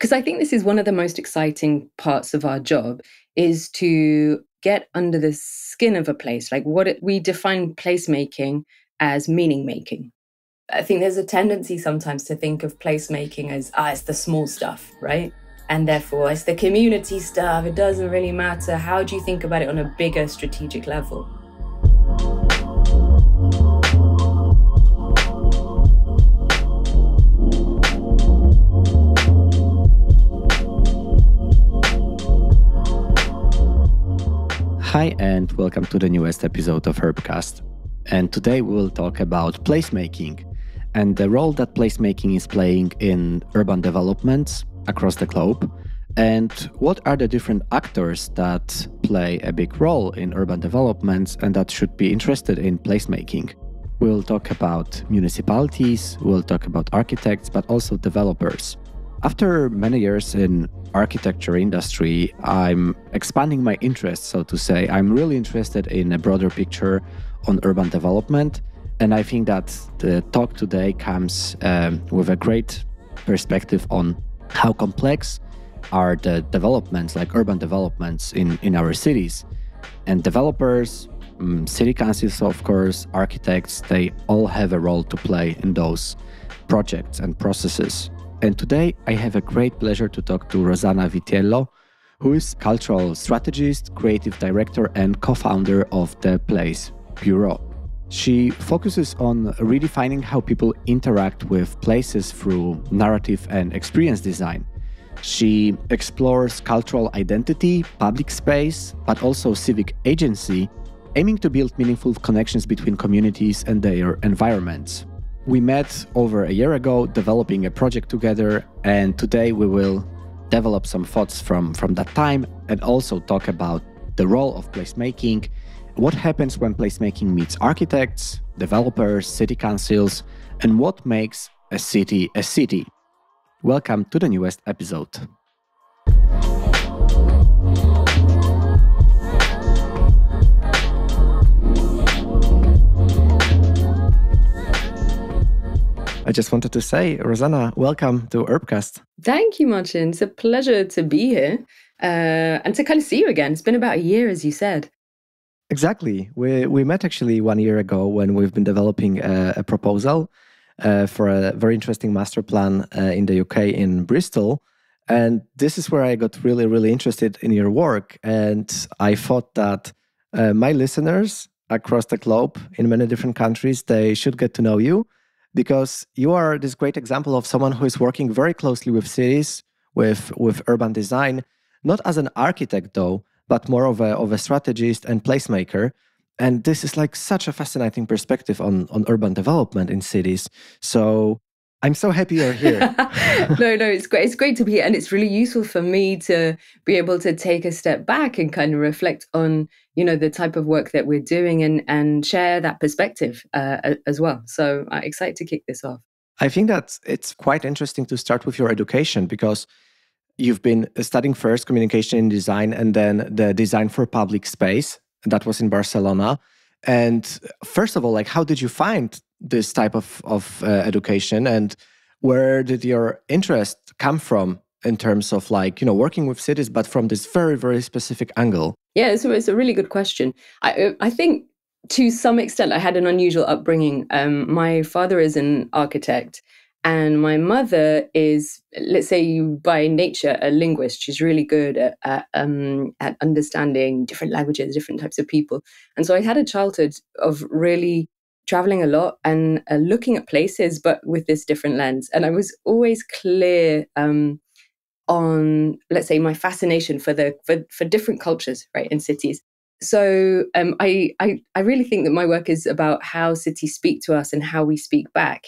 Because I think this is one of the most exciting parts of our job is to get under the skin of a place. Like we define placemaking as meaning making. I think there's a tendency sometimes to think of placemaking as, it's the small stuff, right? And therefore, it's the community stuff. It doesn't really matter. How do you think about it on a bigger strategic level? Hi, and welcome to the newest episode of Urbcast. And today we will talk about placemaking and the role that placemaking is playing in urban developments across the globe, and what are the different actors that play a big role in urban developments and that should be interested in placemaking. We'll talk about municipalities, we'll talk about architects, but also developers. After many years in architecture industry, I'm expanding my interest, so to say. I'm really interested in a broader picture on urban development. And I think that the talk today comes with a great perspective on how complex are the developments, like urban developments in our cities. And developers, city councils, of course, architects, they all have a role to play in those projects and processes. And today I have a great pleasure to talk to Rosanna Vitiello, who is cultural strategist, creative director, and co-founder of the Place Bureau. She focuses on redefining how people interact with places through narrative and experience design. She explores cultural identity, public space, but also civic agency, aiming to build meaningful connections between communities and their environments. We met over a year ago, developing a project together, and today we will develop some thoughts from that time and also talk about the role of placemaking, what happens when placemaking meets architects, developers, city councils, and what makes a city a city. Welcome to the newest episode. I just wanted to say, Rosanna, welcome to Urbcast. Thank you, Martin. It's a pleasure to be here and to kind of see you again. It's been about a year, as you said. Exactly. We met actually 1 year ago when we've been developing a proposal for a very interesting master plan in the UK in Bristol. And this is where I got really, really interested in your work. And I thought that my listeners across the globe in many different countries, they should get to know you, because you are this great example of someone who is working very closely with cities, with urban design, not as an architect though, but more of a strategist and placemaker. And this is like such a fascinating perspective on urban development in cities. So I'm so happy you're here. No, it's great. It's great to be here. And it's really useful for me to be able to take a step back and kind of reflect on, the type of work that we're doing and share that perspective as well. So I'm excited to kick this off. I think that it's quite interesting to start with your education, because you've been studying first communication and design and then the design for public space. That was in Barcelona. And first of all, how did you find this type of education, and where did your interest come from in terms of working with cities, but from this very, very specific angle? Yeah, so it's a really good question. I think to some extent I had an unusual upbringing. My father is an architect, and my mother is, let's say, by nature, a linguist. She's really good at understanding different languages, different types of people. And so I had a childhood of really traveling a lot and looking at places, but with this different lens. And I was always clear on, let's say, my fascination for different cultures, right, in cities. So I really think that my work is about how cities speak to us and how we speak back.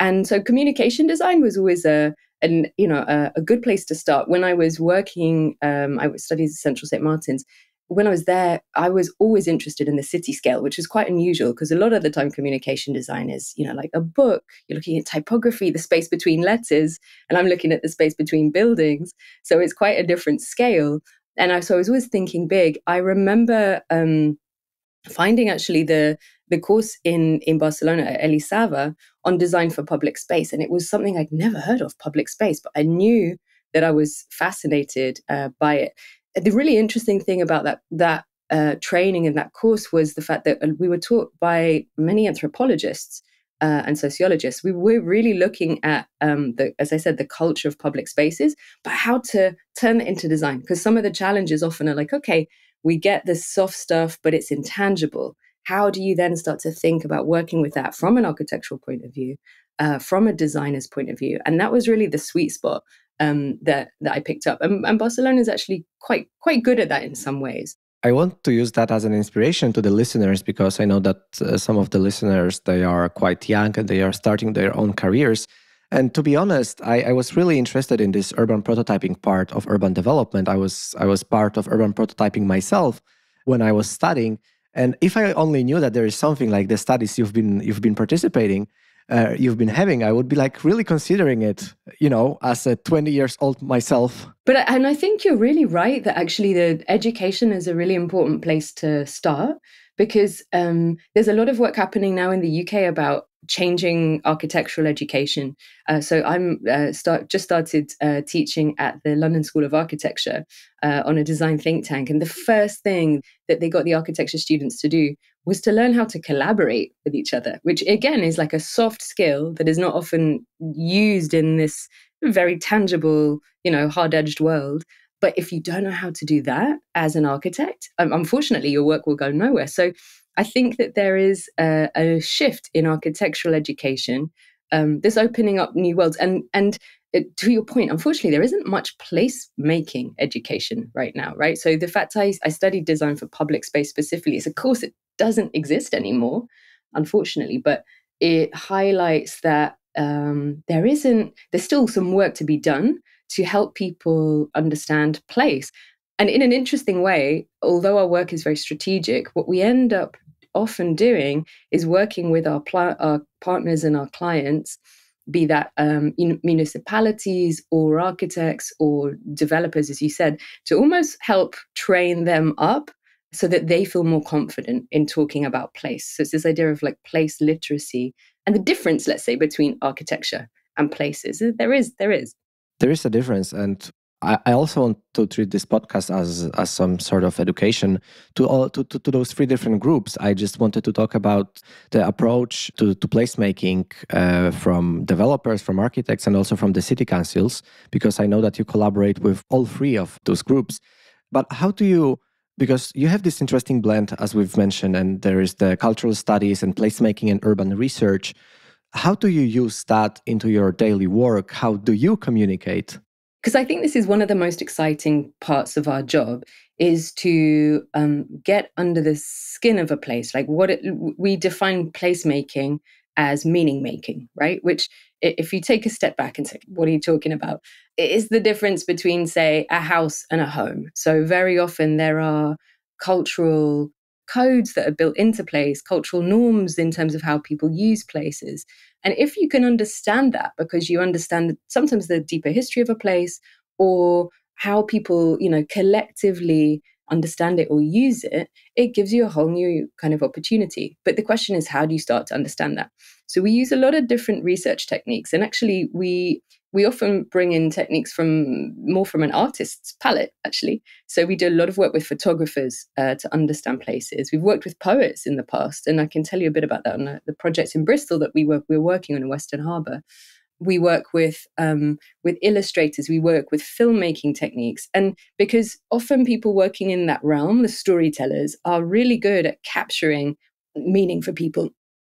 And so communication design was always a good place to start. When I was working, I studied at Central St. Martin's. When I was there, I was always interested in the city scale, which is quite unusual because a lot of the time communication design is, like a book, you're looking at typography, the space between letters, and I'm looking at the space between buildings. So it's quite a different scale. And so I was always thinking big. I remember finding actually the course in Barcelona at Elisava on design for public space. And it was something I'd never heard of, public space, but I knew that I was fascinated by it. The really interesting thing about that training and that course was the fact that we were taught by many anthropologists and sociologists. We were really looking at, as I said, the culture of public spaces, but how to turn it into design. Because some of the challenges often are like, okay, we get this soft stuff, but it's intangible. How do you then start to think about working with that from an architectural point of view, from a designer's point of view? And that was really the sweet spot that I picked up. And Barcelona is actually quite good at that in some ways. I want to use that as an inspiration to the listeners, because I know that some of the listeners, they are quite young and they are starting their own careers. And to be honest, I was really interested in this urban prototyping part of urban development. I was part of urban prototyping myself when I was studying. And if I only knew that there is something like the studies you've been participating, you've been having, I would be like really considering it, as a 20 years old myself. And I think you're really right that actually the education is a really important place to start, because there's a lot of work happening now in the UK about changing architectural education. So I'm just started teaching at the London School of Architecture on a design think tank. And the first thing that they got the architecture students to do was to learn how to collaborate with each other, which again is like a soft skill that is not often used in this very tangible, hard-edged world. But if you don't know how to do that as an architect, unfortunately, your work will go nowhere. So I think that there is a shift in architectural education, this opening up new worlds. And to your point, unfortunately, there isn't much placemaking education right now, right? So the fact I studied design for public space specifically is a course that doesn't exist anymore, unfortunately, but it highlights that there's still some work to be done to help people understand place. And in an interesting way, although our work is very strategic, what we end up often doing is working with our partners and our clients, be that municipalities or architects or developers, as you said, to almost help train them up so that they feel more confident in talking about place. So it's this idea of like place literacy and the difference, let's say, between architecture and places. There is a difference. And I also want to treat this podcast as some sort of education to those three different groups. I just wanted to talk about the approach to placemaking from developers, from architects, and also from the city councils, because I know that you collaborate with all three of those groups. But how do you, because you have this interesting blend, as we've mentioned, and there is the cultural studies and placemaking and urban research. How do you use that into your daily work? How do you communicate? Because I think this is one of the most exciting parts of our job, is to get under the skin of a place. Like we define placemaking as meaning making, right? Which, if you take a step back and say, what are you talking about? It is the difference between, say, a house and a home. So very often there are cultural codes that are built into place, cultural norms in terms of how people use places. And if you can understand that, because you understand sometimes the deeper history of a place or how people, collectively understand it or use it, it gives you a whole new kind of opportunity. But the question is, how do you start to understand that? So we use a lot of different research techniques. And actually, we often bring in techniques from an artist's palette, actually. So we do a lot of work with photographers to understand places. We've worked with poets in the past, and I can tell you a bit about that on the project in Bristol that we're working on in Western Harbour. We work with illustrators. We work with filmmaking techniques. And because often people working in that realm, the storytellers, are really good at capturing meaning for people,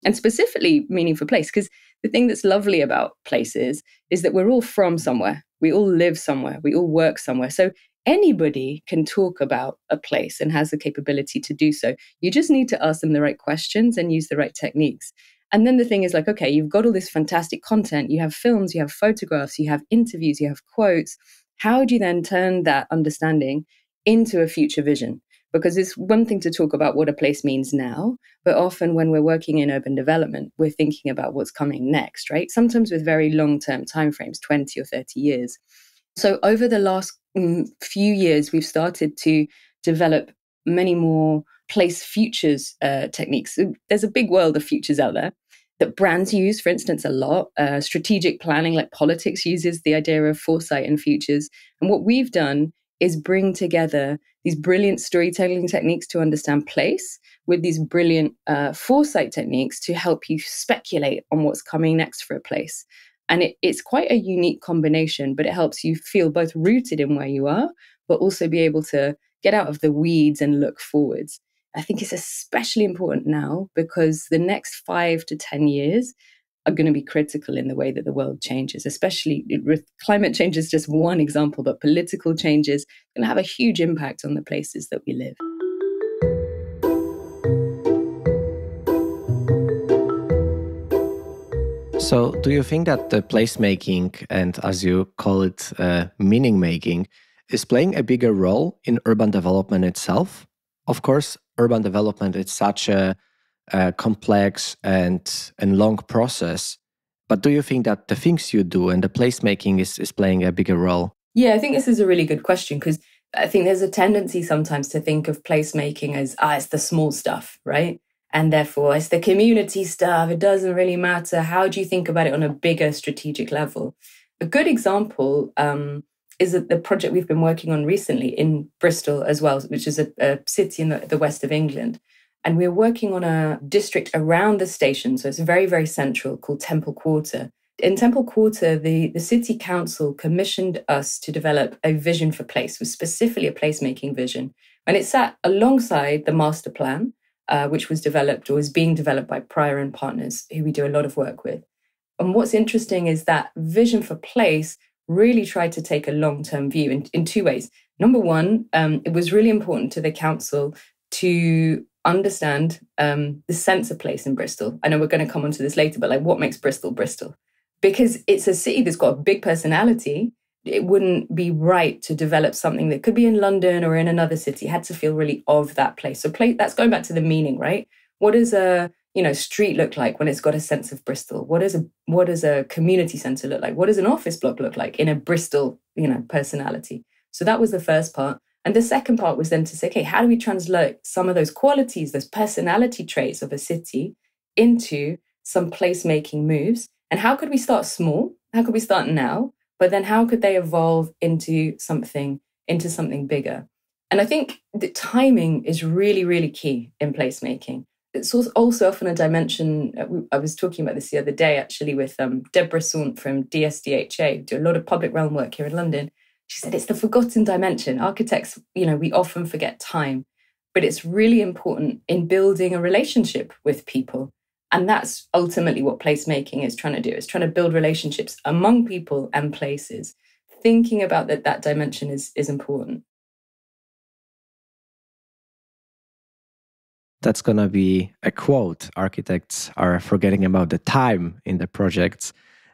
and specifically meaning for place. Because the thing that's lovely about places is that we're all from somewhere. We all live somewhere. We all work somewhere. So anybody can talk about a place and has the capability to do so. You just need to ask them the right questions and use the right techniques. And then the thing is like, okay, you've got all this fantastic content. You have films, you have photographs, you have interviews, you have quotes. How do you then turn that understanding into a future vision? Because it's one thing to talk about what a place means now, but often when we're working in urban development, we're thinking about what's coming next, right? Sometimes with very long-term timeframes, 20 or 30 years. So over the last few years, we've started to develop many more place futures techniques. There's a big world of futures out there. that brands use, for instance, a lot. Strategic planning, like politics, uses the idea of foresight and futures. And what we've done is bring together these brilliant storytelling techniques to understand place with these brilliant foresight techniques to help you speculate on what's coming next for a place. And it's quite a unique combination, but it helps you feel both rooted in where you are, but also be able to get out of the weeds and look forwards. I think it's especially important now because the next 5 to 10 years are going to be critical in the way that the world changes, especially with climate change is just one example, but political changes are going to have a huge impact on the places that we live. So, do you think that the placemaking and, as you call it, meaning making, is playing a bigger role in urban development itself? Of course, urban development is such a complex and long process. But do you think that the things you do and the placemaking is playing a bigger role? Yeah, I think this is a really good question because I think there's a tendency sometimes to think of placemaking as, it's the small stuff, right? And therefore, it's the community stuff. It doesn't really matter. How do you think about it on a bigger strategic level? A good example is the project we've been working on recently in Bristol as well, which is a city in the west of England. And we're working on a district around the station. So it's very, very central, called Temple Quarter. In Temple Quarter, the city council commissioned us to develop a vision for place, was specifically a placemaking vision. And it sat alongside the master plan, which was developed or is being developed by Prior and Partners, who we do a lot of work with. And what's interesting is that vision for place really tried to take a long-term view in two ways. Number one, it was really important to the council to understand the sense of place in Bristol. I know we're going to come onto this later, but like what makes Bristol Bristol? Because it's a city that's got a big personality. It wouldn't be right to develop something that could be in London or in another city. It had to feel really of that place. So that's going back to the meaning, right? What does a street look like when it's got a sense of Bristol? What does a community centre look like? What does an office block look like in a Bristol, personality? So that was the first part. And the second part was then to say, okay, how do we translate some of those qualities, those personality traits of a city into some placemaking moves? And how could we start small? How could we start now? But then how could they evolve into something bigger? And I think the timing is really, really key in placemaking. It's also often a dimension. I was talking about this the other day, actually, with Deborah Saunt from DSDHA, do a lot of public realm work here in London. She said it's the forgotten dimension. Architects, we often forget time, but it's really important in building a relationship with people. And that's ultimately what placemaking is trying to do. It's trying to build relationships among people and places. Thinking about that dimension is important. That's going to be a quote. Architects are forgetting about the time in the projects.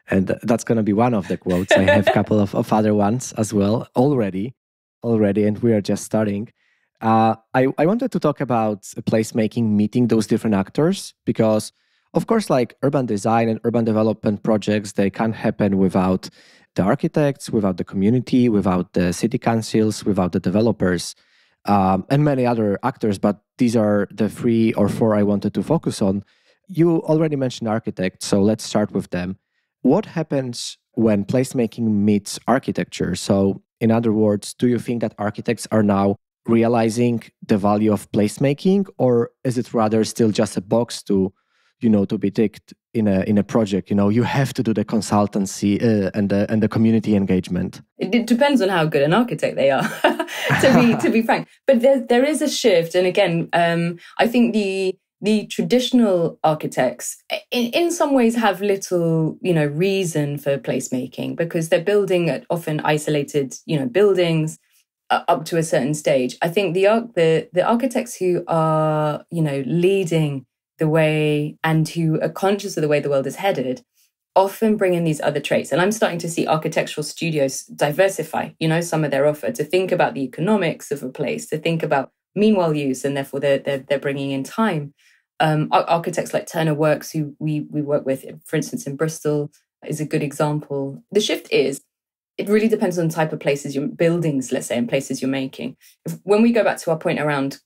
And that's going to be one of the quotes. I have a couple of other ones as well already, and we are just starting. I wanted to talk about placemaking, meeting those different actors, because, of course, like urban design and urban development projects, they can't happen without the architects, without the community, without the city councils, without the developers, and many other actors. But these are the 3 or 4 I wanted to focus on. You already mentioned architects, so let's start with them. What happens when placemaking meets architecture? So, in other words, do you think that architects are now realizing the value of placemaking, or is it rather still just a box to be ticked in a project? You have to do the consultancy and the community engagement. It depends on how good an architect they are, to be frank. But there is a shift, and again, I think the traditional architects, in some ways, have little, reason for placemaking because they're building at often isolated, buildings up to a certain stage. I think the architects who are, leading the way and who are conscious of the way the world is headed often bring in these other traits. And I'm starting to see architectural studios diversify, some of their offer to think about the economics of a place, to think about meanwhile use, and therefore they're bringing in time. Architects like Turner Works, who we work with, for instance, in Bristol, is a good example. The shift is, it really depends on the type of places, buildings, let's say, and places you're making. When we go back to our point around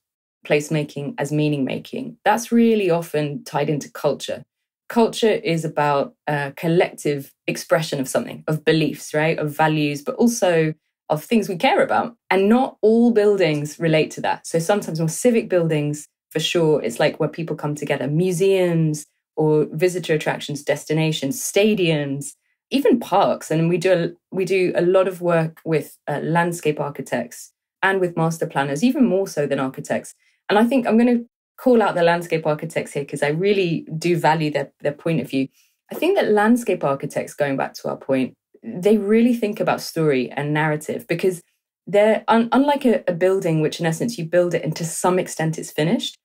placemaking as meaning making, that's really often tied into culture. culture is about collective expression of something, of beliefs, right? Of values, but also of things we care about. And not all buildings relate to that. So sometimes more civic buildings, for sure, it's like where people come together, museums or visitor attractions, destinations, stadiums, even parks. And we do a lot of work with landscape architects and with master planners, even more so than architects. And I think I'm going to call out the landscape architects here because I really do value their point of view. I think that landscape architects, going back to our point, they really think about story and narrative because they're unlike a building, which in essence you build it and to some extent it's finished.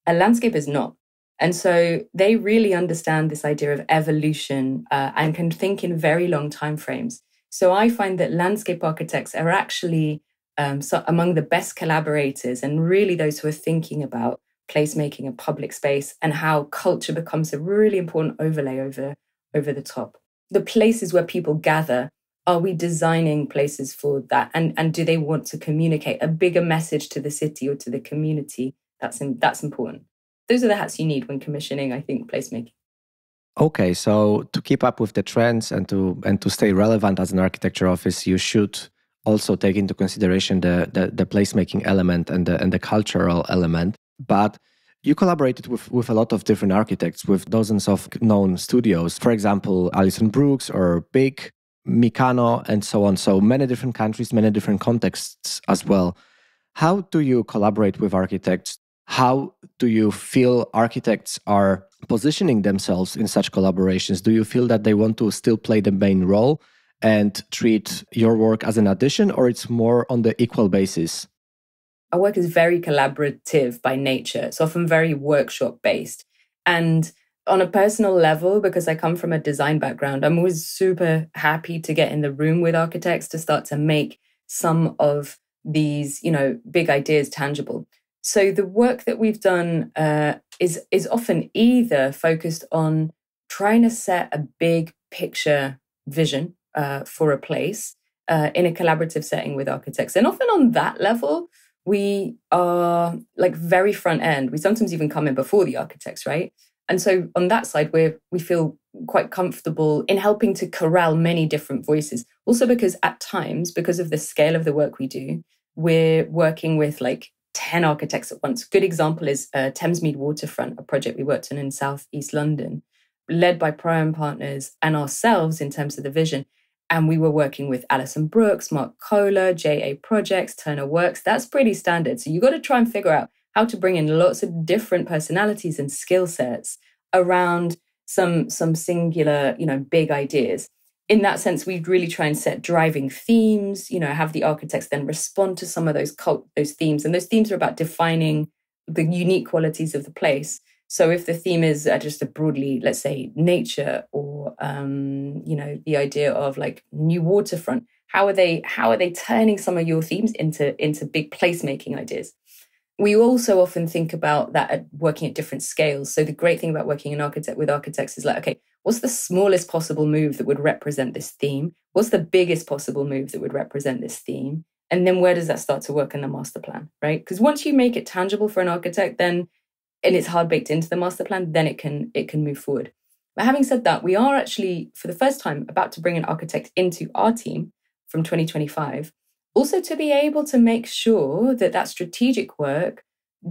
A landscape is not. And so they really understand this idea of evolution and can think in very long timeframes. So I find that landscape architects are actually among the best collaborators and really those who are thinking about placemaking a public space and how culture becomes a really important overlay over the top. The places where people gather, are we designing places for that? And do they want to communicate a bigger message to the city or to the community? That's important. Those are the hats you need when commissioning, I think, placemaking. Okay, so to keep up with the trends and to stay relevant as an architecture office, you should also take into consideration the placemaking element and the cultural element. But you collaborated with a lot of different architects, with dozens of known studios. For example, Alison Brooks or Big, Mikano, and so on. So many different countries, many different contexts as well. How do you collaborate with architects? How do you feel architects are positioning themselves in such collaborations? Do you feel that they want to still play the main role and treat your work as an addition, or it's more on the equal basis? Our work is very collaborative by nature. It's often very workshop based. And on a personal level, because I come from a design background, I'm always super happy to get in the room with architects to start to make some of these, big ideas tangible. So the work that we've done is often either focused on trying to set a big picture vision for a place in a collaborative setting with architects. And often on that level, we are like very front end. We sometimes even come in before the architects, right? And so on that side, we feel quite comfortable in helping to corral many different voices. Also because at times, because of the scale of the work we do, we're working with like 10 architects at once. Good example is Thamesmead Waterfront, a project we worked on in South East London, led by Prime Partners and ourselves in terms of the vision. And we were working with Alison Brooks, Mark Kohler, JA Projects, Turner Works. That's pretty standard. So you got to try and figure out how to bring in lots of different personalities and skill sets around some singular, big ideas. In that sense, we'd really try and set driving themes, have the architects then respond to some of those themes. And those themes are about defining the unique qualities of the place. So if the theme is just a broadly, let's say, nature or, the idea of like new waterfront, how are they turning some of your themes into big placemaking ideas? We also often think about that at working at different scales. So the great thing about working with architects is like, okay, what's the smallest possible move that would represent this theme? What's the biggest possible move that would represent this theme? And then where does that start to work in the master plan, right? Because once you make it tangible for an architect, then, and it's hard baked into the master plan, then it can move forward. But having said that, we are actually, for the first time, about to bring an architect into our team from 2025, also to be able to make sure that strategic work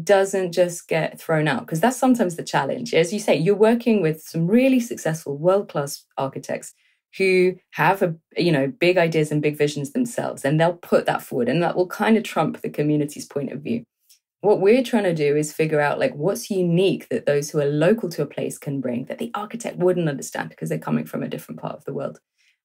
doesn't just get thrown out, because that's sometimes the challenge. As you say, you're working with some really successful world-class architects who have big ideas and big visions themselves, and they'll put that forward, and that will kind of trump the community's point of view. What we're trying to do is figure out like what's unique that those who are local to a place can bring that the architect wouldn't understand because they're coming from a different part of the world.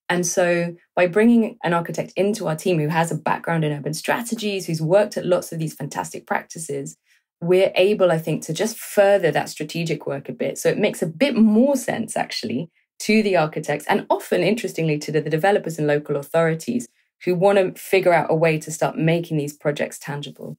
And so by bringing an architect into our team who has a background in urban strategies, who's worked at lots of these fantastic practices, we're able, I think, to just further that strategic work a bit. So it makes a bit more sense, actually, to the architects and often, interestingly, to the developers and local authorities who want to figure out a way to start making these projects tangible.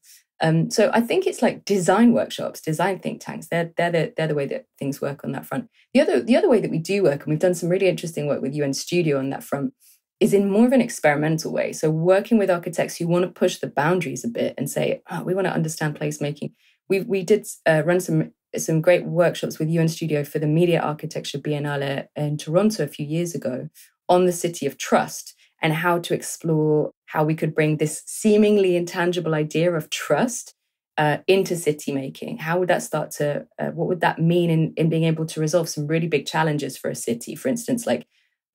So I think it's like design workshops, design think tanks. They're the way that things work on that front. The other way that we do work, and we've done some really interesting work with UN Studio on that front, is in more of an experimental way. So working with architects who want to push the boundaries a bit and say, we want to understand placemaking. We did run some some great workshops with UN Studio for the Media Architecture Biennale in Toronto a few years ago on the city of trust and how to explore how we could bring this seemingly intangible idea of trust into city making. How would that start to, what would that mean in being able to resolve some really big challenges for a city? For instance, like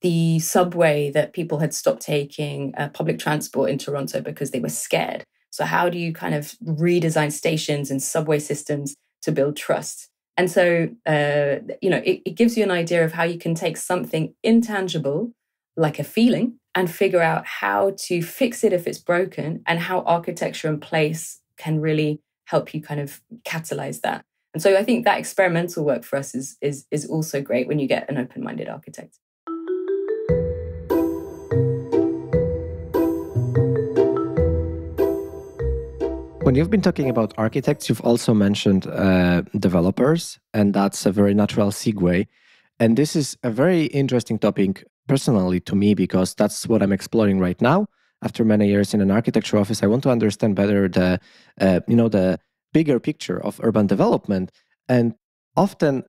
the subway that people had stopped taking public transport in Toronto because they were scared. So how do you kind of redesign stations and subway systems to build trust? And so, it gives you an idea of how you can take something intangible, like a feeling, and figure out how to fix it if it's broken, and how architecture and place can really help you kind of catalyze that. And so I think that experimental work for us is also great when you get an open-minded architect. When you've been talking about architects, you've also mentioned developers, and that's a very natural segue. And this is a very interesting topic personally to me, because that's what I'm exploring right now. After many years in an architecture office, I want to understand better the bigger picture of urban development. And often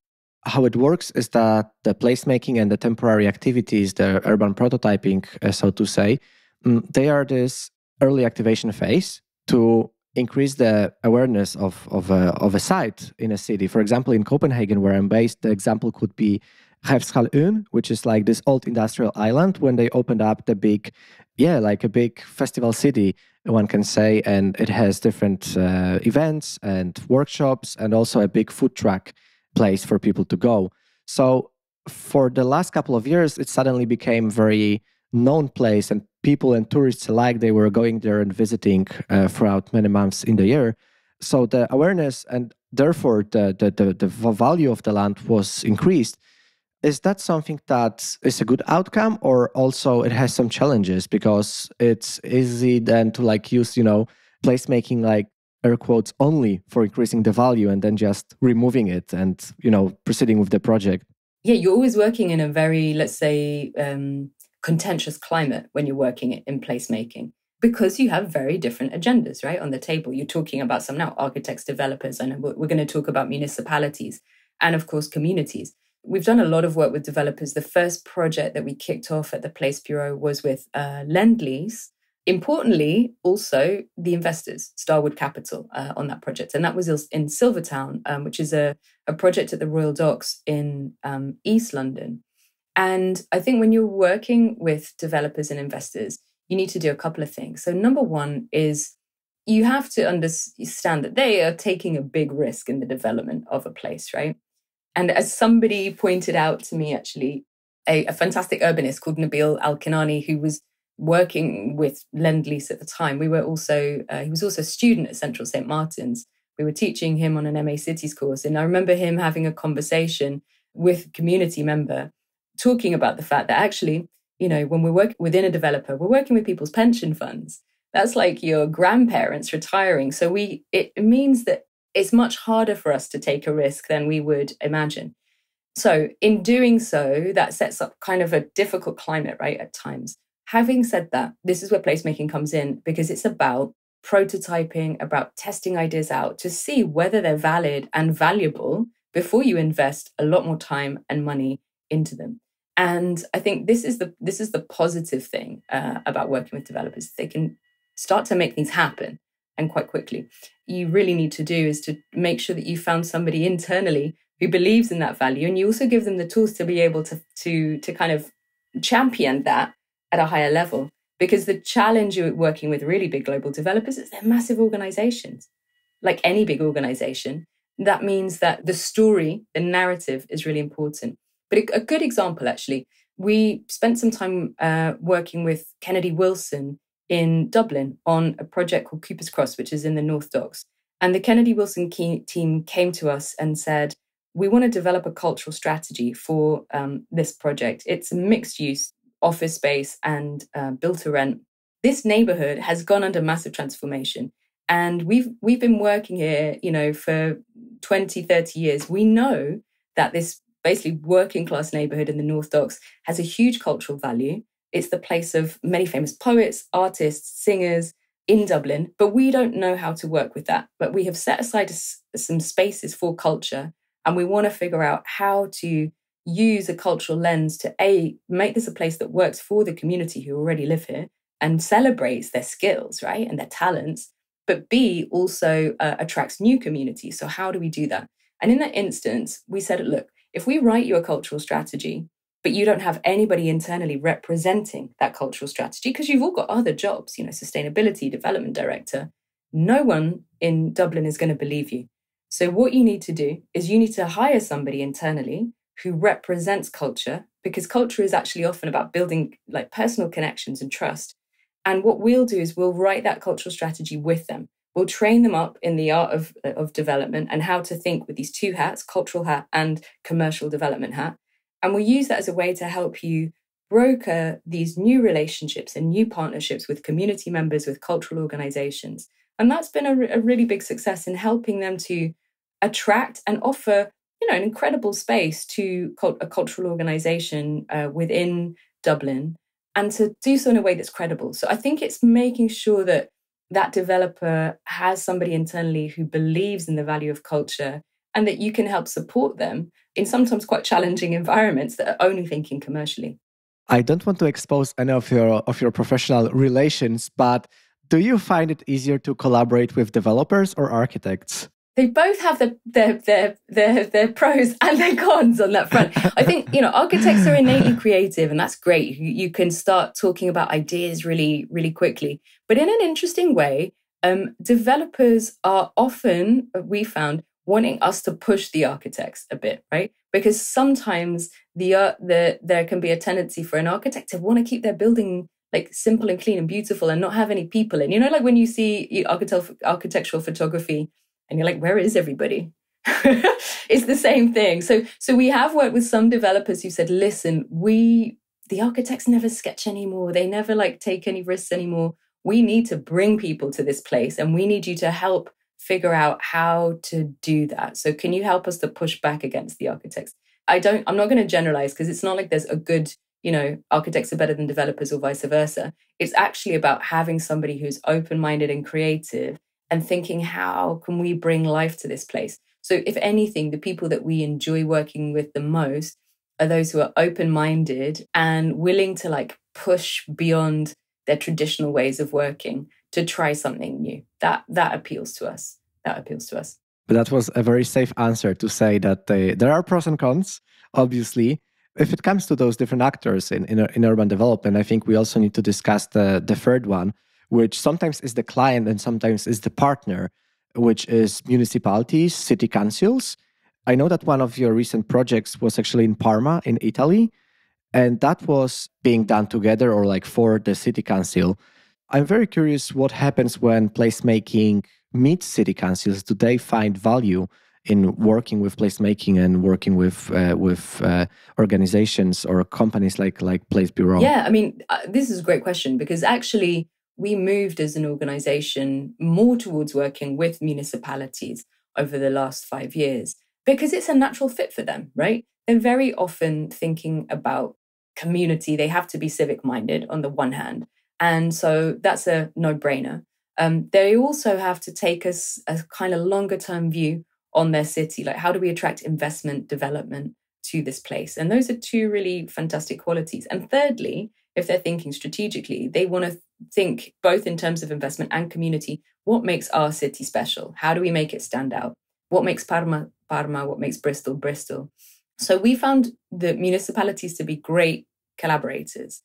how it works is that the placemaking and the temporary activities, the urban prototyping, so to say, they are this early activation phase to increase the awareness of a site in a city. For example, in Copenhagen, where I'm based, the example could be Refshaleøen, which is like this old industrial island when they opened up the big, like a big festival city, one can say, and it has different events and workshops and also a big food truck place for people to go. So for the last couple of years, it suddenly became very known place, and people and tourists alike, they were going there and visiting throughout many months in the year. So the awareness and therefore the value of the land was increased. Is that something that is a good outcome, or also it has some challenges because it's easy then to use, placemaking like air quotes only for increasing the value and then just removing it and, proceeding with the project? Yeah, you're always working in a very, let's say, contentious climate when you're working in placemaking, because you have very different agendas, right, on the table. You're talking about some now architects, developers, and we're going to talk about municipalities and, of course, communities. We've done a lot of work with developers. The first project that we kicked off at the Place Bureau was with Lend-Lease. Importantly, also the investors, Starwood Capital, on that project. And that was in Silvertown, which is a project at the Royal Docks in East London. And I think when you're working with developers and investors, you need to do a couple of things. So number one is you have to understand that they are taking a big risk in the development of a place, right? And as somebody pointed out to me, actually, a fantastic urbanist called Nabil Al-Kinani, who was working with Lend-Lease at the time, he was also a student at Central St. Martin's. We were teaching him on an MA Cities course. And I remember him having a conversation with a community member talking about the fact that actually, when we work within a developer, we're working with people's pension funds. That's like your grandparents retiring. So it means that it's much harder for us to take a risk than we would imagine. So in doing so, that sets up kind of a difficult climate, right, at times. Having said that, this is where placemaking comes in, because it's about prototyping, about testing ideas out to see whether they're valid and valuable before you invest a lot more time and money into them. And I think this is the positive thing about working with developers. They can start to make things happen, and quite quickly. You really need to do is to make sure that you found somebody internally who believes in that value, and you also give them the tools to be able to kind of champion that at a higher level. Because the challenge with working with really big global developers is they're massive organizations. Like any big organization, that means that the story, the narrative is really important. But a good example, actually, we spent some time working with Kennedy Wilson in Dublin on a project called Cooper's Cross, which is in the North Docks. And the Kennedy Wilson team came to us and said, we want to develop a cultural strategy for this project. It's a mixed use office space and built to rent. This neighborhood has gone under massive transformation. And we've been working here, for 20, 30 years. We know that this basically working class neighborhood in the North Docks has a huge cultural value. It's the place of many famous poets, artists, singers, in Dublin, but we don't know how to work with that. But we have set aside some spaces for culture, and we want to figure out how to use a cultural lens to make this a place that works for the community who already live here and celebrates their skills, right, and their talents, but B, also attracts new communities. So how do we do that? And in that instance, we said, look, if we write you a cultural strategy, but you don't have anybody internally representing that cultural strategy, because you've all got other jobs, sustainability, development director, no one in Dublin is going to believe you. So what you need to do is you need to hire somebody internally who represents culture, because culture is actually often about building like personal connections and trust. And what we'll do is we'll write that cultural strategy with them. We'll train them up in the art of development and how to think with these two hats, cultural hat and commercial development hat. And we'll use that as a way to help you broker these new relationships and new partnerships with community members, with cultural organizations. And that's been a really big success in helping them to attract and offer, an incredible space to a cultural organization within Dublin, and to do so in a way that's credible. So I think it's making sure that that developer has somebody internally who believes in the value of culture, and that you can help support them in sometimes quite challenging environments that are only thinking commercially. I don't want to expose any of your professional relations, but do you find it easier to collaborate with developers or architects? They both have their pros and their cons on that front. I think, architects are innately creative, and that's great. You can start talking about ideas really, really quickly. But in an interesting way, developers are often, we found, wanting us to push the architects a bit, right? Because sometimes there can be a tendency for an architect to want to keep their building like simple and clean and beautiful and not have any people in. Like when you see architectural photography, and you're like, where is everybody? It's the same thing. So we have worked with some developers who said, listen, the architects never sketch anymore. They never take any risks anymore. We need to bring people to this place, and we need you to help figure out how to do that. So can you help us to push back against the architects? I'm not going to generalize, because it's not like there's a good, architects are better than developers or vice versa. It's actually about having somebody who's open-minded and creative and thinking, how can we bring life to this place? So if anything, the people that we enjoy working with the most are those who are open-minded and willing to push beyond their traditional ways of working to try something new. That appeals to us. But that was a very safe answer to say that there are pros and cons, obviously. If it comes to those different actors in urban development, I think we also need to discuss the third one, which sometimes is the client and sometimes is the partner, which is municipalities, city councils. I know that one of your recent projects was actually in Parma, in Italy, and that was being done together or for the city council. I'm very curious what happens when placemaking meets city councils. Do they find value in working with placemaking and working with organizations or companies like Place Bureau? Yeah, this is a great question, because actually we moved as an organization more towards working with municipalities over the last 5 years, because it's a natural fit for them, right? They're very often thinking about community. They have to be civic-minded on the one hand. And so that's a no-brainer. They also have to take a kind of longer-term view on their city. How do we attract investment, development to this place? And those are two really fantastic qualities. And thirdly, if they're thinking strategically, they want to think both in terms of investment and community. What makes our city special? How do we make it stand out? What makes Parma, Parma? What makes Bristol, Bristol? So we found the municipalities to be great collaborators.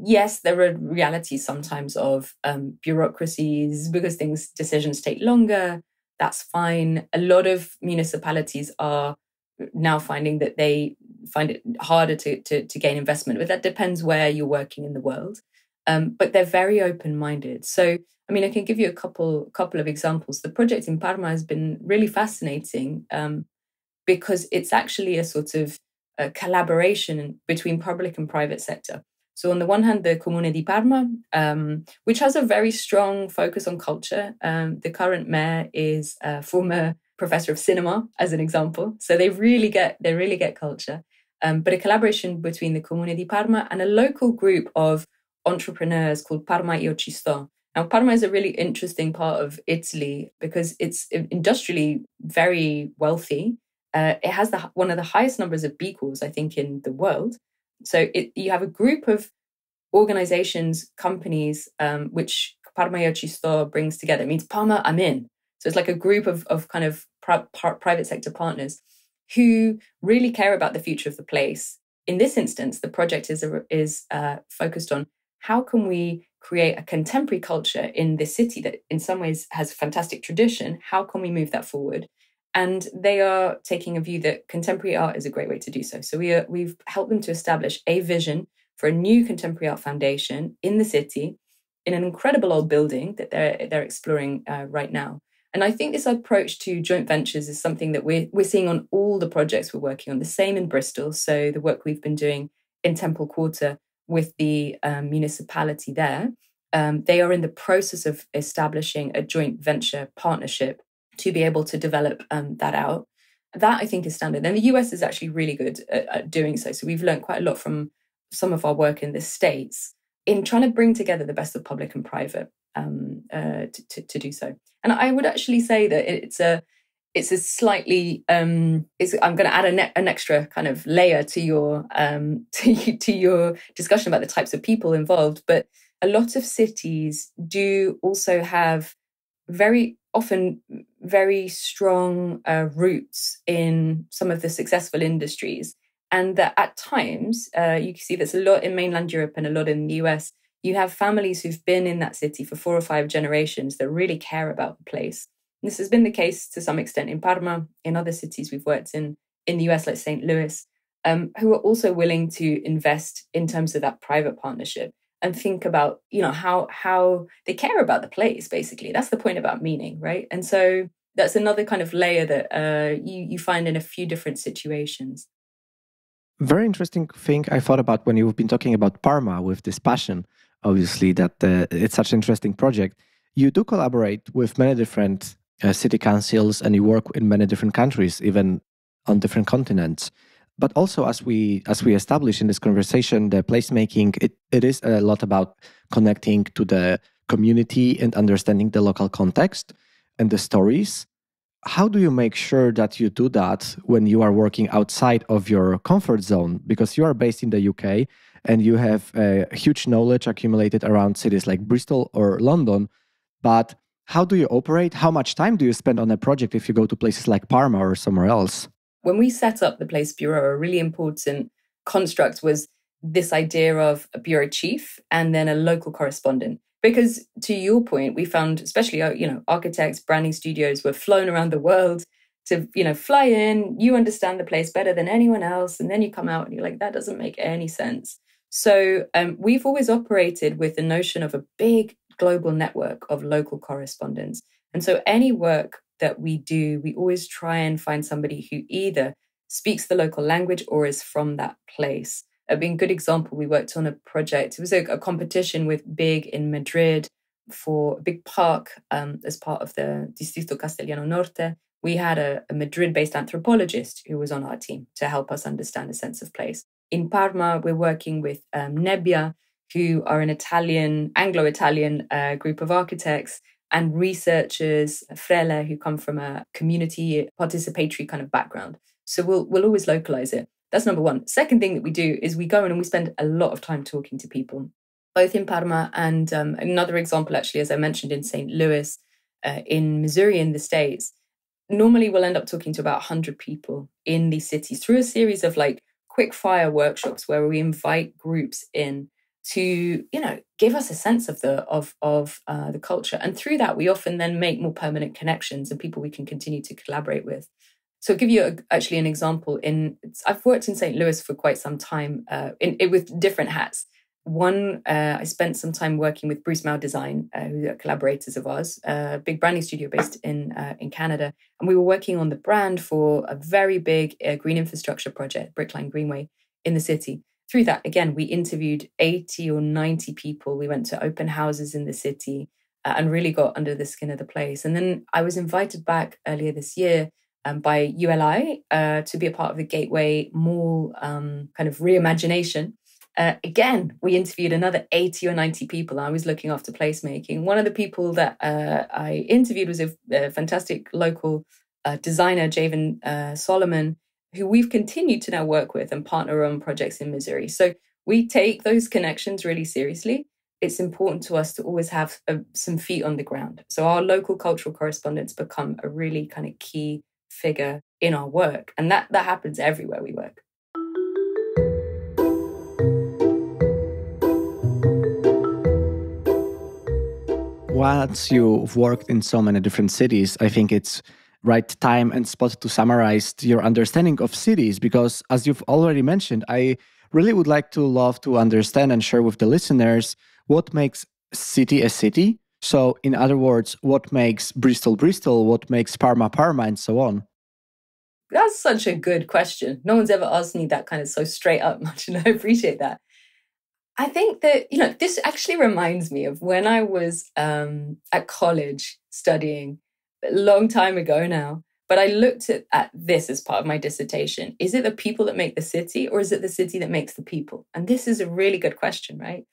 Yes, there are realities sometimes of bureaucracies, because decisions take longer. That's fine. A lot of municipalities are now finding that they find it harder to gain investment, but that depends where you're working in the world. But they're very open-minded. So, I can give you a couple of examples. The project in Parma has been really fascinating because it's actually a sort of a collaboration between public and private sector. So on the one hand, the Comune di Parma, which has a very strong focus on culture. The current mayor is a former professor of cinema, as an example. So they really get culture. But a collaboration between the Comune di Parma and a local group of entrepreneurs called Parma Io Ci Sto. Now, Parma is a really interesting part of Italy because it's industrially very wealthy. It has one of the highest numbers of B Corps, I think, in the world. So you have a group of organizations, companies, which Parma Io Ci Sto brings together. It means Parma, I'm in. So it's like a group of kind of private sector partners who really care about the future of the place. In this instance, the project is focused on how can we create a contemporary culture in this city that in some ways has fantastic tradition. How can we move that forward? And they are taking a view that contemporary art is a great way to do so. So we've helped them to establish a vision for a new contemporary art foundation in the city, in an incredible old building that they're exploring right now. And I think this approach to joint ventures is something that we're seeing on all the projects we're working on. The same in Bristol. So the work we've been doing in Temple Quarter with the municipality there, they are in the process of establishing a joint venture partnership to be able to develop that out. That I think is standard. And the US is actually really good at doing so. So we've learned quite a lot from some of our work in the States in trying to bring together the best of public and private to do so. And I would actually say that it's a slightly I'm going to add an extra kind of layer to your to your discussion about the types of people involved. But a lot of cities do also have very often very strong roots in some of the successful industries. And that at times, you can see there's a lot in mainland Europe and a lot in the US, you have families who've been in that city for 4 or 5 generations that really care about the place. And this has been the case to some extent in Parma, in other cities we've worked in the US, like St. Louis, who are also willing to invest in terms of that private partnership and think about, how they care about the place, basically. That's the point about meaning, right? And so that's another kind of layer that you find in a few different situations. Very interesting thing I thought about when you've been talking about Parma with this passion, obviously, that it's such an interesting project. You do collaborate with many different city councils and you work in many different countries, even on different continents. But also, as we established in this conversation, the placemaking, it is a lot about connecting to the community and understanding the local context and the stories. How do you make sure that you do that when you are working outside of your comfort zone? Because you are based in the UK and you have a huge knowledge accumulated around cities like Bristol or London. But how do you operate? How much time do you spend on a project if you go to places like Parma or somewhere else? When we set up the Place Bureau, a really important construct was this idea of a bureau chief and then a local correspondent. Because to your point, we found, especially, architects, branding studios were flown around the world to, fly in, you understand the place better than anyone else. And then you come out and you're like, that doesn't make any sense. So we've always operated with the notion of a big global network of local correspondents. And so any work that we do, we always try and find somebody who either speaks the local language or is from that place. A good example, we worked on a project. It was a competition with Big in Madrid for a big park as part of the Distrito Castellano Norte. We had a Madrid-based anthropologist who was on our team to help us understand a sense of place. In Parma, we're working with Nebbia, who are an Anglo-Italian group of architects, and researchers, Frele, who come from a community participatory kind of background. So we'll always localize it. That's number one. Second thing that we do is we go in and we spend a lot of time talking to people, both in Parma and another example, actually, as I mentioned, in St. Louis, in Missouri in the States. Normally, we'll end up talking to about 100 people in these cities through a series of quick fire workshops where we invite groups in to, give us a sense of the culture. And through that, we often then make more permanent connections and people we can continue to collaborate with. So I'll give you actually an example. I've worked in St. Louis for quite some time with different hats. One, I spent some time working with Bruce Mao Design, who are collaborators of ours, a big branding studio based in Canada. And we were working on the brand for a very big green infrastructure project, Brickline Greenway, in the city. Through that, again, we interviewed 80 or 90 people. We went to open houses in the city and really got under the skin of the place. And then I was invited back earlier this year by ULI to be a part of the Gateway Mall kind of reimagination. Again, we interviewed another 80 or 90 people. I was looking after placemaking. One of the people that I interviewed was a fantastic local designer, Javen Solomon, who we've continued to now work with and partner on projects in Missouri. So we take those connections really seriously. It's important to us to always have some feet on the ground. So our local cultural correspondents become a really kind of key figure in our work. And that happens everywhere we work. Once you've worked in so many different cities, I think it's right time and spot to summarize your understanding of cities, because as you've already mentioned, I really would like to love to understand and share with the listeners what makes city a city. So in other words, what makes Bristol Bristol, what makes Parma Parma, and so on. That's such a good question. No one's ever asked me that kind of so straight up much, and I appreciate that. I think that, this actually reminds me of when I was at college studying a long time ago now, but I looked at this as part of my dissertation. Is it the people that make the city, or is it the city that makes the people? And this is a really good question, right?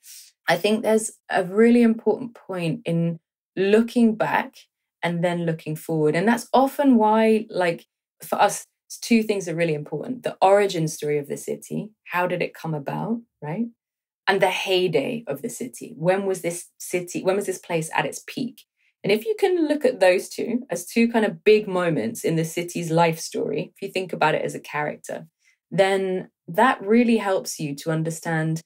I think there's a really important point in looking back and then looking forward. And that's often why, for us, two things are really important. The origin story of the city, how did it come about, right? And the heyday of the city. When was this place at its peak? And if you can look at those two as two kind of big moments in the city's life story, if you think about it as a character, then that really helps you to understand,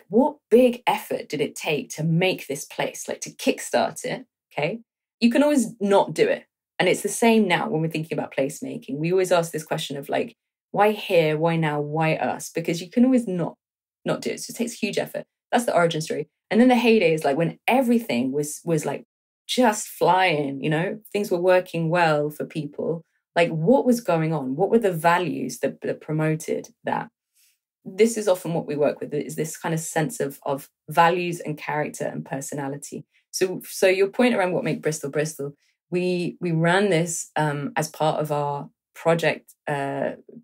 what big effort did it take to make this place, to kickstart it, okay? You can always not do it. And it's the same now when we're thinking about placemaking. We always ask this question of why here, why now, why us? Because you can always not do it. So it takes huge effort. That's the origin story. And then the heyday is when everything was just flying, things were working well for people. What was going on? What were the values that promoted that? This is often what we work with, is this kind of sense of values and character and personality. So your point around what makes Bristol Bristol, we ran this as part of our project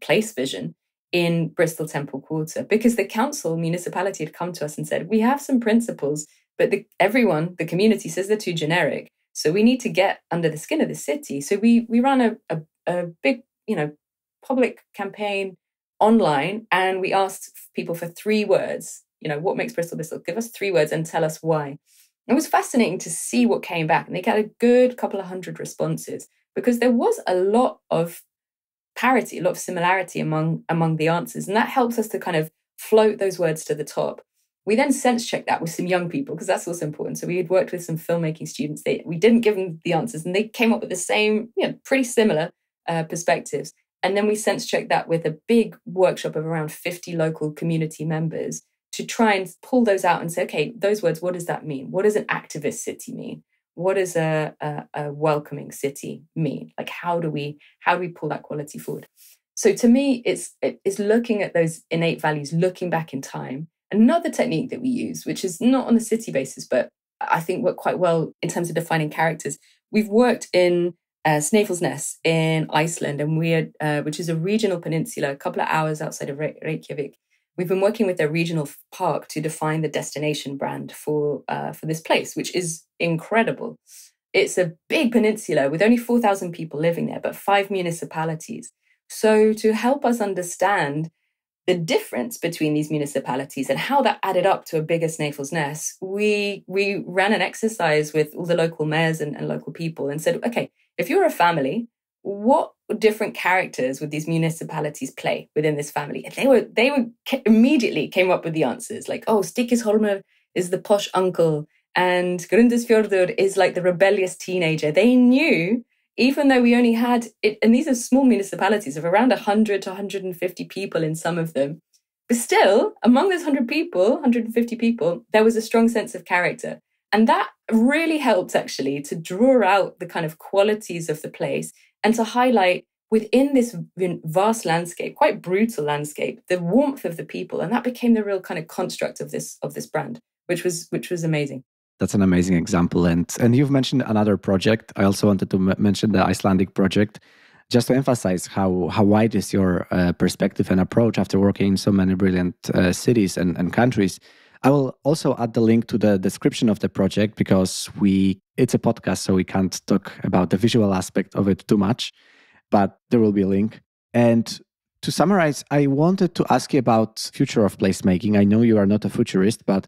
Place Vision in Bristol Temple Quarter, because the municipality had come to us and said, we have some principles, but the community says they're too generic. So we need to get under the skin of the city. So we ran a big, public campaign online, and we asked people for 3 words. What makes Bristol Bristol? Give us 3 words and tell us why. It was fascinating to see what came back, and they got a good couple of hundred responses, because there was a lot of parity, a lot of similarity among the answers. And that helps us to kind of float those words to the top. We then sense checked that with some young people, because that's also important. So we had worked with some filmmaking students. We didn't give them the answers, and they came up with the same, pretty similar perspectives. And then we sense checked that with a big workshop of around 50 local community members to try and pull those out and say, okay, those words, what does that mean? What does an activist city mean? What does a welcoming city mean? How do we pull that quality forward? So to me, it's looking at those innate values, looking back in time. Another technique that we use, which is not on a city basis, but I think worked quite well in terms of defining characters. We've worked in Snæfellsnes in Iceland, and which is a regional peninsula, a couple of hours outside of Reykjavik. We've been working with their regional park to define the destination brand for this place, which is incredible. It's a big peninsula with only 4,000 people living there, but 5 municipalities. So to help us understand the difference between these municipalities and how that added up to a bigger Snæfellsnes, we ran an exercise with all the local mayors and local people and said, okay, if you're a family, what different characters would these municipalities play within this family? And they immediately came up with the answers, Stykkishólmur is the posh uncle, and Grundarfjörður is the rebellious teenager. They knew, even though we only had it, and these are small municipalities of around 100 to 150 people in some of them, but still, among those 150 people, there was a strong sense of character. And that really helped actually to draw out the kind of qualities of the place and to highlight within this vast landscape, quite brutal landscape, the warmth of the people. And that became the real kind of construct of this brand, which was amazing. That's an amazing example. And you've mentioned another project. I also wanted to mention the Icelandic project. just to emphasize how wide is your perspective and approach after working in so many brilliant cities and countries. I will also add the link to the description of the project because it's a podcast, so we can't talk about the visual aspect of it too much, but there will be a link. And to summarize, I wanted to ask you about future of placemaking. I know you are not a futurist, but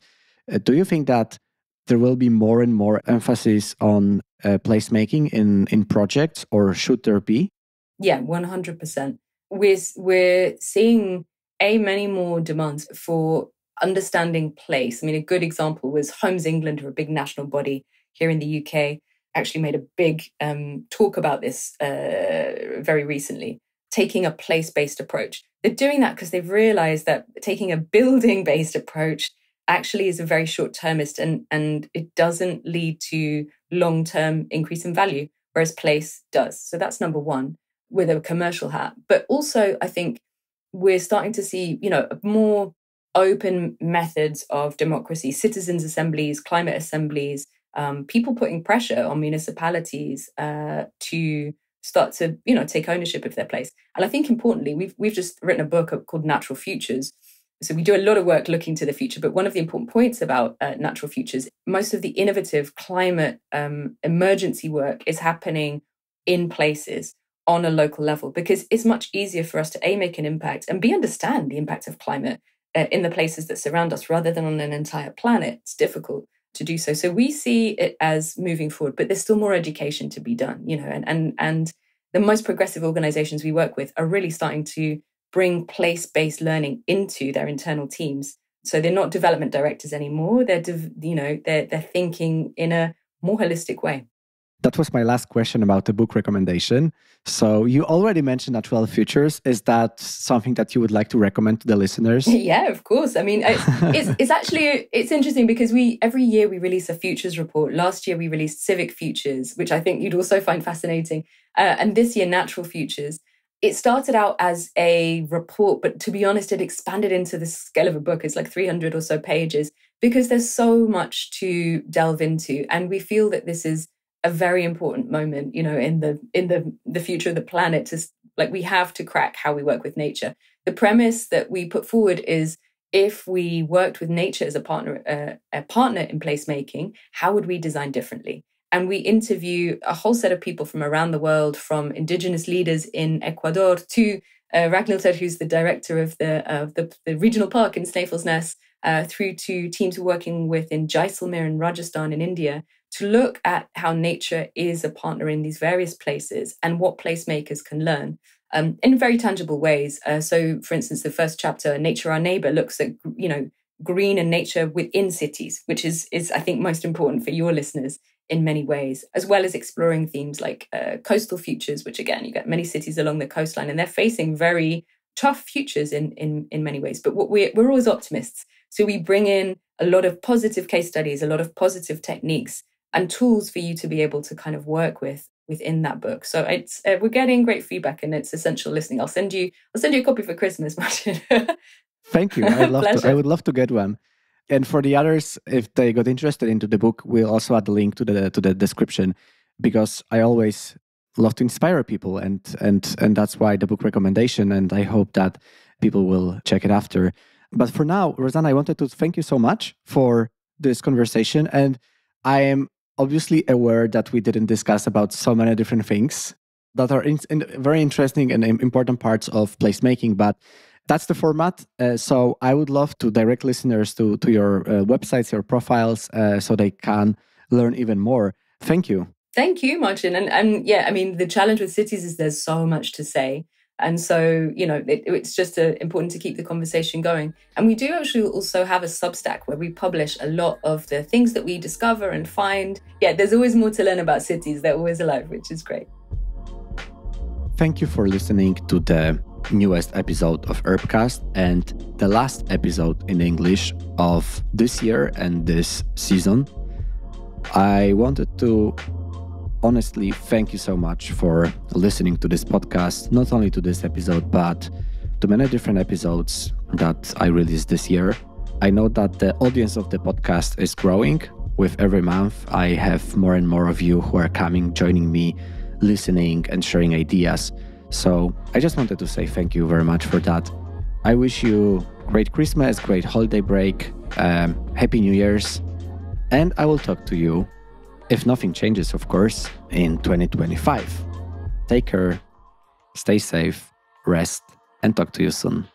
do you think that there will be more and more emphasis on placemaking in projects, or should there be? Yeah, 100%. We're seeing many more demands for understanding place. I mean, a good example was Homes England, or a big national body here in the UK, actually made a big talk about this very recently, taking a place-based approach. They're doing that because they've realized that taking a building-based approach actually is a very short-termist and it doesn't lead to long-term increase in value, whereas place does. So that's number one, with a commercial hat. But also, I think we're starting to see, more open methods of democracy, citizens' assemblies, climate assemblies, people putting pressure on municipalities to start to, take ownership of their place. And I think importantly, we've just written a book called Natural Futures. So we do a lot of work looking to the future. But one of the important points about Natural Futures, most of the innovative climate emergency work is happening in places on a local level, because it's much easier for us to make an impact and understand the impact of climate in the places that surround us rather than on an entire planet. It's difficult to do so. So we see it as moving forward, but there's still more education to be done, and the most progressive organizations we work with are really starting to bring place-based learning into their internal teams. So they're not development directors anymore. They're thinking in a more holistic way. That was my last question about the book recommendation. So you already mentioned Natural Futures. Is that something that you would like to recommend to the listeners? Yeah, of course. I mean, it's interesting because every year we release a futures report. Last year we released Civic Futures, which I think you'd also find fascinating. And this year, Natural Futures. It started out as a report, but to be honest, it expanded into the scale of a book. It's like 300 or so pages because there's so much to delve into. And we feel that this is a very important moment, in the future of the planet. We have to crack how we work with nature. The premise that we put forward is, if we worked with nature as a partner in placemaking, how would we design differently? And we interview a whole set of people from around the world, from indigenous leaders in Ecuador to Ragnhildur, who's the director of the regional park in Snæfellsnes Ness, through to teams we're working with in Jaisalmer in Rajasthan in India, to look at how nature is a partner in these various places and what placemakers can learn in very tangible ways. So, for instance, the first chapter, Nature Our Neighbor, looks at, green and nature within cities, which is I think most important for your listeners in many ways, as well as exploring themes like coastal futures, which again, you get many cities along the coastline and they're facing very tough futures in many ways. But we're always optimists. So we bring in a lot of positive case studies, a lot of positive techniques and tools for you to be able to kind of work within that book. So it's we're getting great feedback and it's essential listening. I'll send you a copy for Christmas, Martin. Thank you. I would love to get one. And for the others, if they got interested into the book, we'll also add the link to the description, because I always love to inspire people, and that's why the book recommendation. And I hope that people will check it after. But for now, Rosanna, I wanted to thank you so much for this conversation. And I am obviously aware that we didn't discuss about so many different things that are very interesting and important parts of placemaking, but that's the format. So I would love to direct listeners to your websites, your profiles, so they can learn even more. Thank you. Thank you, Martin. And yeah, I mean, the challenge with cities is there's so much to say. And so, it's just important to keep the conversation going. And we do actually also have a Substack where we publish a lot of the things that we discover and find. Yeah, there's always more to learn about cities. They're always alive, which is great. Thank you for listening to the newest episode of Urbcast and the last episode in English of this year and this season. I wanted to honestly thank you so much for listening to this podcast, not only to this episode, but to many different episodes that I released this year. I know that the audience of the podcast is growing with every month. I have more and more of you who are joining me listening and sharing ideas. So I just wanted to say thank you very much for that. I wish you great Christmas, great holiday break, Happy New Year's, and I will talk to you, if nothing changes, of course, in 2025. Take care, stay safe, rest, and talk to you soon.